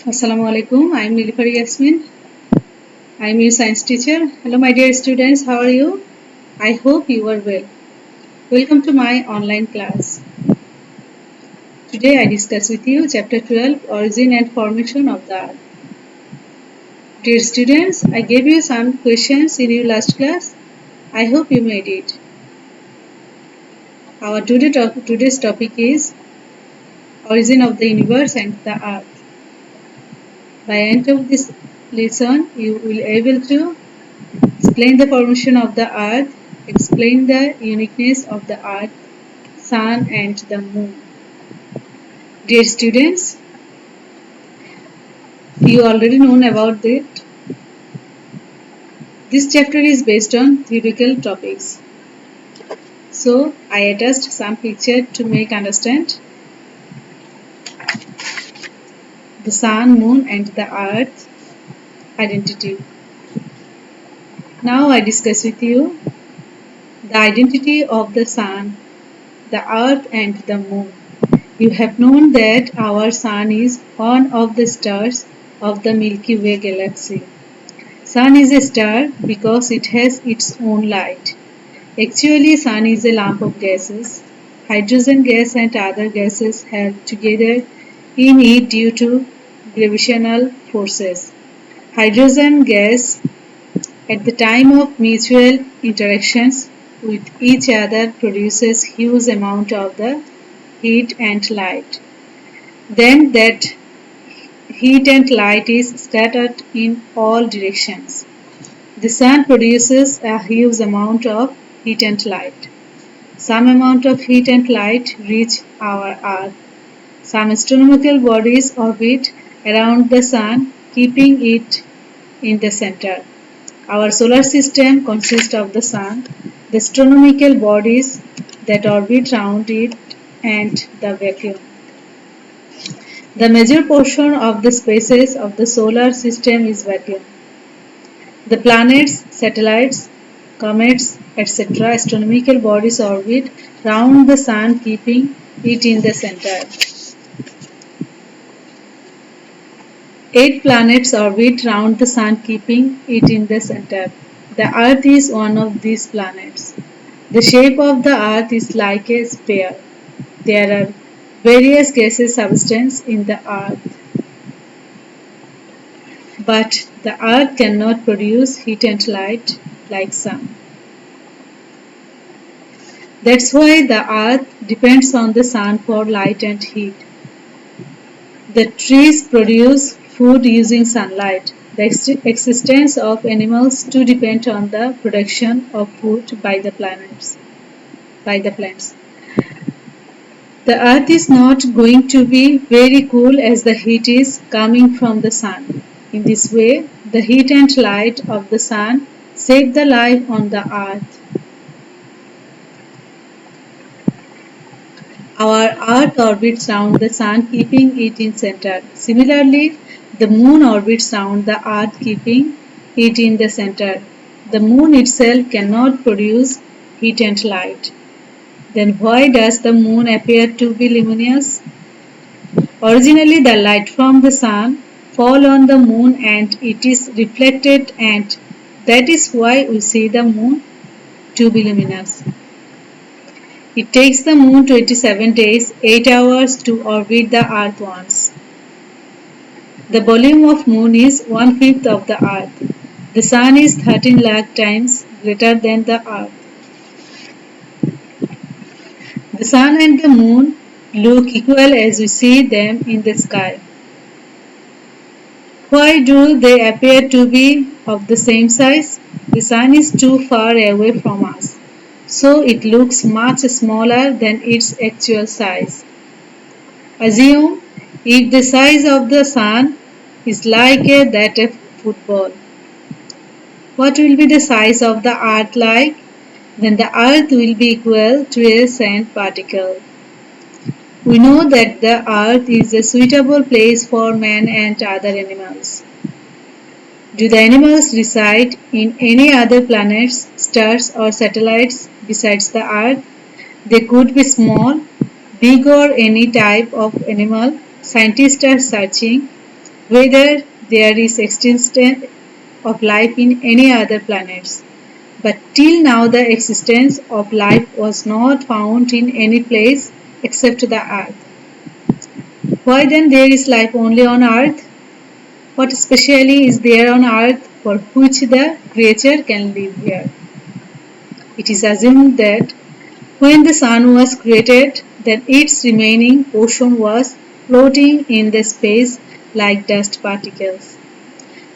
Assalamu alaikum. I am Nilufar Yasmin. I am your science teacher. Hello, my dear students. How are you? I hope you are well. Welcome to my online class. Today I discuss with you Chapter 12, Origin and Formation of the Earth. Dear students, I gave you some questions in your last class. I hope you made it. Our today's topic is Origin of the Universe and the Earth. By end of this lesson, you will be able to explain the formation of the Earth, explain the uniqueness of the Earth, Sun and the Moon. Dear students, you already know about it. This chapter is based on theoretical topics. So, I attached some picture to make understand the Sun, Moon and the Earth identity. Now I discuss with you the identity of the Sun, the Earth and the Moon. You have known that our Sun is one of the stars of the Milky Way galaxy. Sun is a star because it has its own light. Actually, Sun is a lump of gases. Hydrogen gas and other gases have together in it due to gravitational forces. Hydrogen gas at the time of mutual interactions with each other produces huge amount of the heat and light. Then that heat and light is scattered in all directions. The Sun produces a huge amount of heat and light. Some amount of heat and light reach our Earth. Some astronomical bodies orbit around the Sun, keeping it in the center. Our solar system consists of the Sun, the astronomical bodies that orbit around it, and the vacuum. The major portion of the spaces of the solar system is vacuum. The planets, satellites, comets, etc. astronomical bodies orbit round the Sun, keeping it in the center. 8 planets orbit round the Sun, keeping it in the center. The Earth is one of these planets. The shape of the Earth is like a sphere. There are various gaseous substances in the Earth. But the Earth cannot produce heat and light like Sun. That's why the Earth depends on the Sun for light and heat. The trees produce food using sunlight. The existence of animals too depend on the production of food by the plants. The Earth is not going to be very cool as the heat is coming from the Sun. In this way, the heat and light of the Sun save the life on the Earth. Our Earth orbits round the Sun, keeping it in center. Similarly, the Moon orbits round the Earth, keeping it in the center. The Moon itself cannot produce heat and light. Then why does the Moon appear to be luminous? Originally, the light from the Sun falls on the Moon and it is reflected, and that is why we see the Moon to be luminous. It takes the Moon 27 days, 8 hours to orbit the Earth once. The volume of Moon is 1/5 of the Earth. The Sun is 13 lakh times greater than the Earth. The Sun and the Moon look equal as we see them in the sky. Why do they appear to be of the same size? The Sun is too far away from us, so it looks much smaller than its actual size. Assume if the size of the Sun is like that of football. What will be the size of the Earth like? Then the Earth will be equal to a sand particle. We know that the Earth is a suitable place for man and other animals. Do the animals reside in any other planets, stars or satellites besides the Earth? They could be small, big or any type of animal. Scientists are searching whether there is existence of life in any other planets. But till now the existence of life was not found in any place except the earth. Why then there is life only on earth? What specially is there on earth for which the creature can live here? It is assumed that when the sun was created, then its remaining portion was floating in the space like dust particles.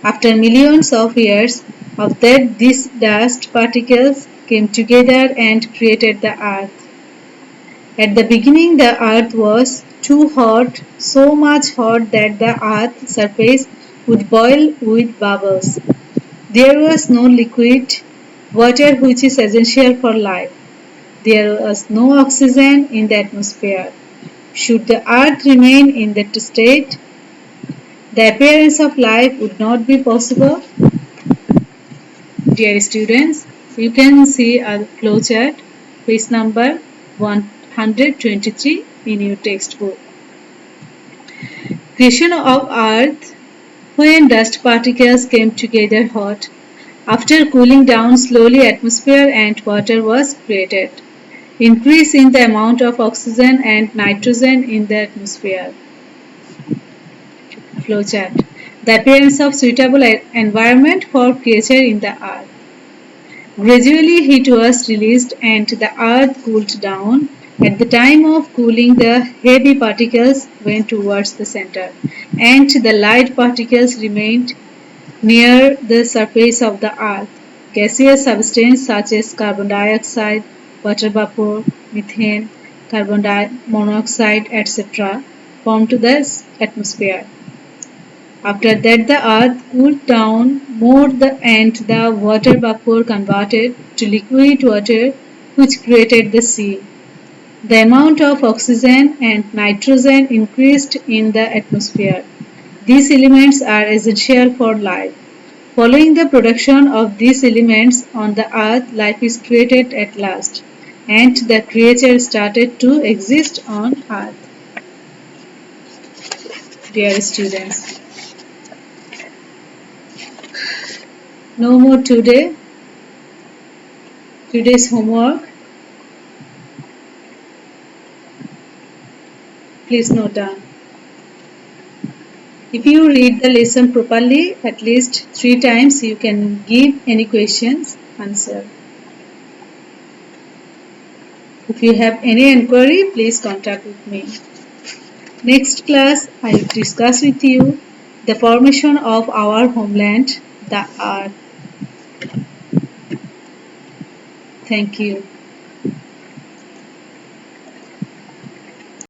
After millions of years of that, these dust particles came together and created the earth. At the beginning, the earth was too hot, so much hot that the earth's surface would boil with bubbles. There was no liquid water which is essential for life. There was no oxygen in the atmosphere. Should the earth remain in that state, the appearance of life would not be possible. Dear students, you can see a flowchart, page number 123 in your textbook. Creation of earth when dust particles came together hot. After cooling down slowly, atmosphere and water was created. Increase in the amount of oxygen and nitrogen in the atmosphere. Flowchart. The appearance of suitable environment for creature in the earth. Gradually heat was released and the earth cooled down. At the time of cooling, the heavy particles went towards the center, and the light particles remained near the surface of the earth. Gaseous substances such as carbon dioxide, water vapor, methane, carbon monoxide, etc. formed to the atmosphere. After that, the earth cooled down more and the water vapor converted to liquid water, which created the sea. The amount of oxygen and nitrogen increased in the atmosphere. These elements are essential for life. Following the production of these elements on the earth, life is created at last, and the creature started to exist on earth. Dear students, no more today's homework. Please note down. If you read the lesson properly at least 3 times, you can give any questions answer. If you have any inquiry, please contact with me. Next class, I will discuss with you the formation of our homeland, the earth. Thank you.